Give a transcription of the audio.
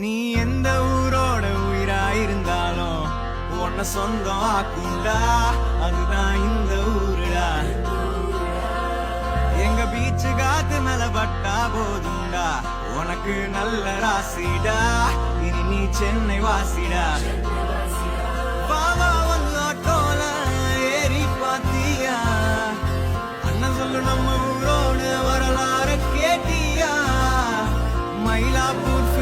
நீ எந்த ஊரோட உயிராயிருந்தாலும் உன்னை சொந்தம் ஆக்குண்டா, அதுதான் இந்த ஊருடா. எங்க பீச்சு காத்து மேல பட்டா போதுண்டா, உனக்கு நல்ல ராசிடா, இனி நீ சென்னை வாசிடா. பாபா வந்து ஆட்டோல ஏறி பாத்தியா, அண்ணன் சொல்லு நம்ம ஊரோட வரலாறு கேட்டியா, மயிலாப்பூர்